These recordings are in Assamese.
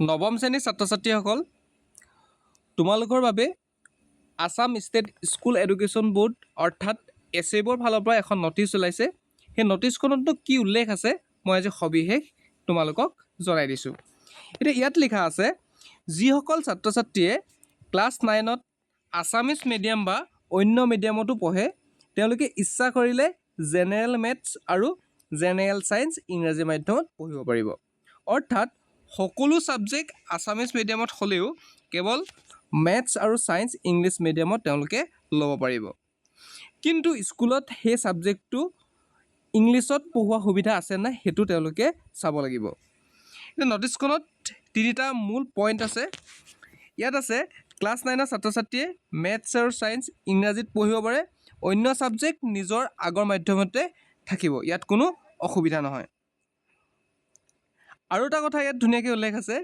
নৱম শ্ৰেণীৰ ছাত্ৰ ছাত্ৰীসকল, তোমালোকৰ বাবে Assam state school education board অৰ্থাৎ এছেবৰ ফালৰ পৰা এখন নটিচ ওলাইছে। সেই নটিচখনতনো কি উল্লেখ আছে মই আজি সবিশেষ তোমালোকক জনাই দিছোঁ। এতিয়া ইয়াত লিখা আছে, যিসকল ছাত্ৰ ছাত্ৰীয়ে ক্লাছ 9ত আছামিজ মিডিয়াম বা অন্য মিডিয়ামতো পঢ়ে, তেওঁলোকে ইচ্ছা কৰিলে জেনেৰেল মেথছ আৰু জেনেৰেল ছায়েন্স ইংৰাজী মাধ্যমত পঢ়িব পাৰিব। অৰ্থাৎ সকলো ছাবজেক্ট আছামিজ মিডিয়ামত হ'লেও কেৱল মেথছ আৰু ছায়েন্স ইংলিছ মিডিয়ামত তেওঁলোকে ল'ব পাৰিব। কিন্তু স্কুলত সেই ছাবজেক্টটো ইংলিছত পঢ়োৱা সুবিধা আছে নাই সেইটো তেওঁলোকে চাব লাগিব। এতিয়া নটিচখনত তিনিটা মূল পইণ্ট আছে। ইয়াত আছে, ক্লাছ 9ৰ ছাত্ৰ ছাত্ৰীয়ে মেথছ আৰু ছায়েন্স ইংৰাজীত পঢ়িব পাৰে, অন্য ছাবজেক্ট নিজৰ আগৰ মাধ্যমতে থাকিব, ইয়াত কোনো অসুবিধা নহয়। আৰু এটা কথা ইয়াত ধুনীয়াকৈ উল্লেখ আছে,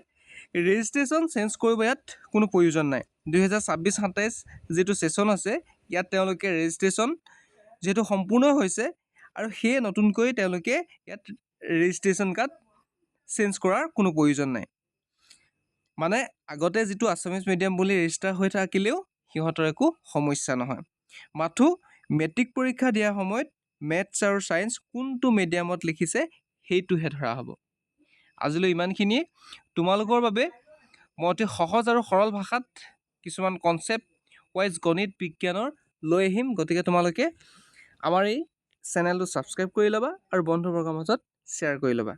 ৰেজিষ্ট্ৰেশ্যন চেঞ্জ কৰিব ইয়াত কোনো প্ৰয়োজন নাই। 2026-27 যিটো ছেশ্যন আছে ইয়াত তেওঁলোকে ৰেজিষ্ট্ৰেশ্যন যিহেতু সম্পূৰ্ণ হৈছে আৰু সেয়ে নতুনকৈ তেওঁলোকে ইয়াত ৰেজিষ্ট্ৰেশ্যন কাৰ্ড চেঞ্জ কৰাৰ কোনো প্ৰয়োজন নাই। মানে আগতে যিটো আছামিজ মিডিয়াম বুলি ৰেজিষ্টাৰ হৈ থাকিলেও সিহঁতৰ একো সমস্যা নহয়। মাথো মেট্ৰিক পৰীক্ষা দিয়াৰ সময়ত মেথছ আৰু ছায়েন্স কোনটো মিডিয়ামত লিখিছে সেইটোহে ধৰা হ'ব। আজিলৈ ইমানখিনিয়ে। তোমালোকৰ বাবে মই অতি সহজ আৰু সৰল ভাষাত কিছুমান কনচেপ্ট ৱাইজ গণিত বিজ্ঞানৰ লৈ আহিম। গতিকে তোমালোকে আমাৰ এই চেনেলটো ছাবস্ক্ৰাইব কৰি ল'বা আৰু বন্ধুবৰ্গৰ মাজত শ্বেয়াৰ কৰি ল'বা।